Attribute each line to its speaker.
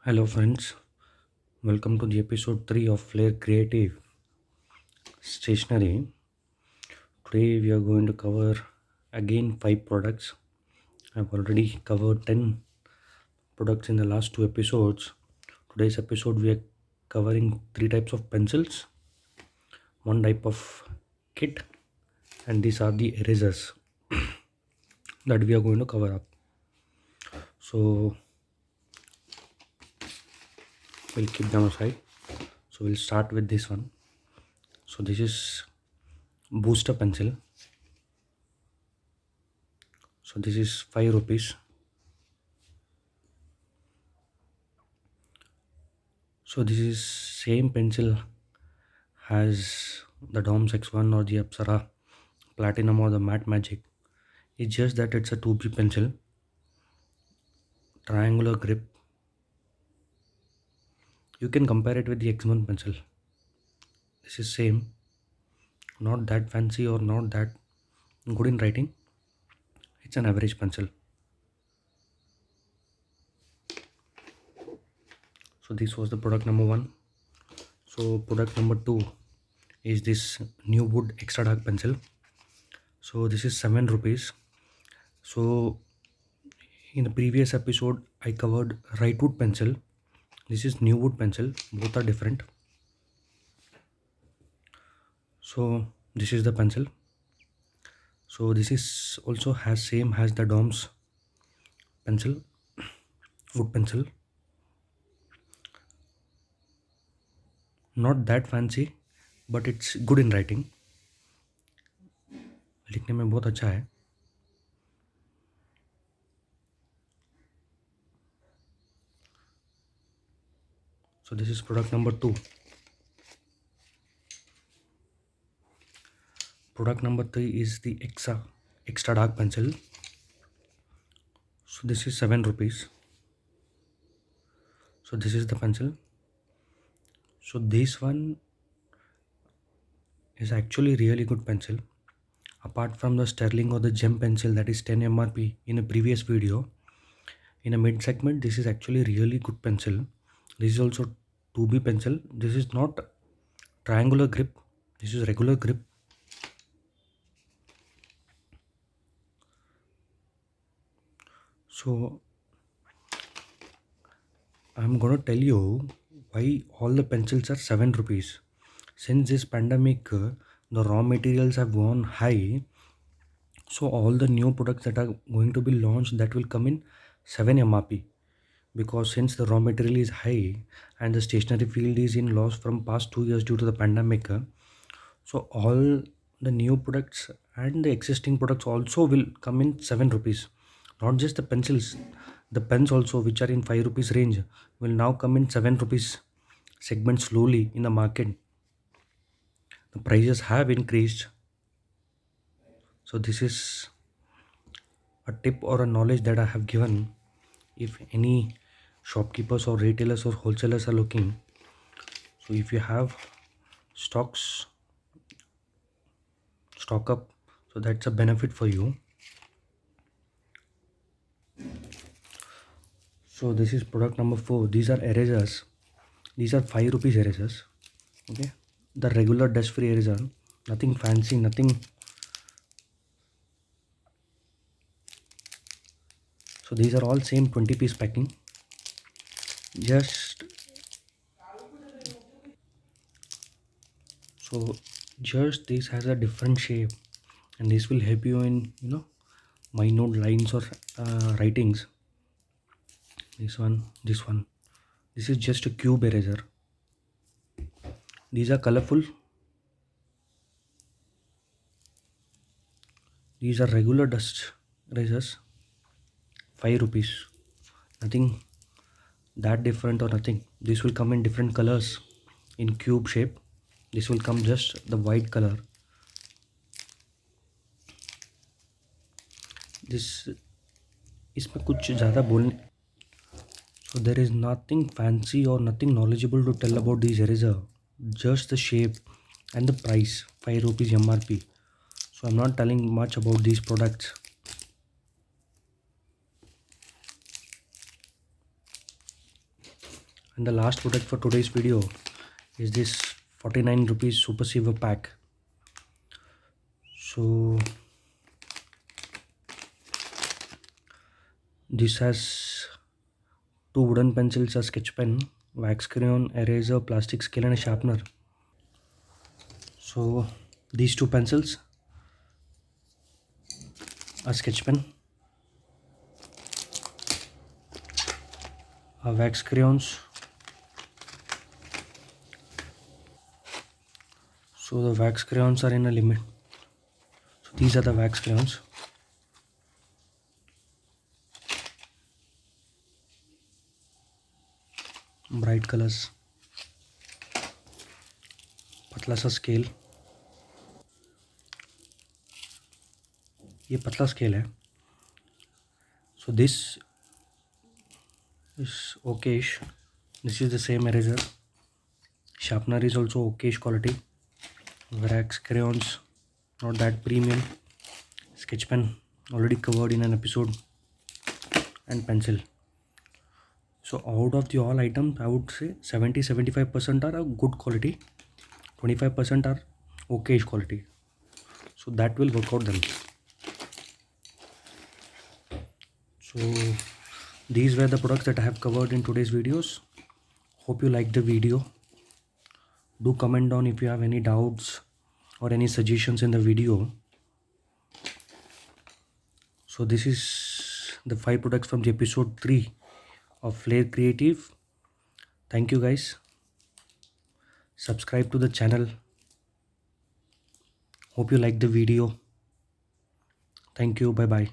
Speaker 1: Hello, friends. Welcome to the episode 3 of Flair Creative Stationery. Today, we are going to cover again 5 products. I've already covered 10 products in the last 2 episodes. Today's episode, we are covering 3 types of pencils, one type of kit, and these are the erasers that we are going to cover up. So, we'll keep them aside. So, we'll start with this one. So, this is Booster pencil. So, this is 5 rupees. So this is same pencil has the Doms X1 or the Apsara Platinum or the Matte Magic. It's just that it's a 2B pencil, triangular grip. You can compare it with the X1 pencil. This is same, not that fancy or not that good in writing. It's an average pencil. So this was the product number one. So product number two is this New Wood Extra Dark pencil. So this is 7 rupees. So in the previous episode, I covered Right Wood pencil. This is New Wood pencil. Both are different. So this is the pencil. So this is also has same as the Dom's pencil, wood pencil. Not that fancy, but it's good in writing. लिखने में बहुत अच्छा है. So this is product number 2. Product number 3 is the extra dark pencil. So this is 7 rupees. So this is the pencil. So this one is actually really good pencil. Apart from the sterling or the gem pencil that is 10 MRP in a previous video, in a mid segment, this is actually really good pencil. This is also 2B pencil. This is not triangular grip. This is regular grip. So I'm gonna tell you why all the pencils are 7 rupees. Since this pandemic, the raw materials have gone high. So all the new products that are going to be launched that will come in 7 MRP, because since the raw material is high and the stationery field is in loss from past 2 years due to the pandemic, so all the new products and the existing products also will come in 7 rupees. Not just the pencils, the pens also, which are in 5 rupees range, will now come in 7 rupees segment slowly in the market. The prices have increased. So this is a tip or a knowledge that I have given. If any shopkeepers or retailers or wholesalers are looking, so if you have stocks, stock up, so that's a benefit for you. So this is product number 4. These are erasers. These are 5 rupees erasers. Okay, the regular dust free eraser, nothing fancy, nothing. So these are all same 20-piece packing. Just so just this has a different shape, and this will help you in minute lines or writings. This one, this is just a cube eraser. These are colorful. These are regular dust erasers, 5 rupees. Nothing that different or nothing. This will come in different colors in cube shape. This will come just the white color. This इसमें कुछ ज़्यादा बोलने. So there is nothing fancy or nothing knowledgeable to tell about these eraser. Just the shape and the price, 5 rupees MRP. So I'm not telling much about these products. And the last product for today's video is this 49 rupees Super Saver pack. So this has two wooden pencils, a sketch pen, wax crayon, eraser, plastic scale and a sharpener. So these two pencils, a sketch pen, a wax crayons. So the wax crayons are in a limit. So these are the wax crayons. Bright colors. पतला सा scale, ये पतला scale है. So this is okayish. This is the same eraser. Sharpener is also okayish quality. Wax crayons, not that premium. Sketch pen, already covered in an episode. And pencil. So out of the all items, I would say 70-75% are of good quality, 25% are okayish quality. So that will work out them. So these were the products that I have covered in today's videos. Hope you liked the video. Do comment down if you have any doubts or any suggestions in the video. So this is the 5 products from the episode 3 of Flair Creative. Thank you guys. Subscribe to the channel. Hope you liked the video. Thank you. Bye bye.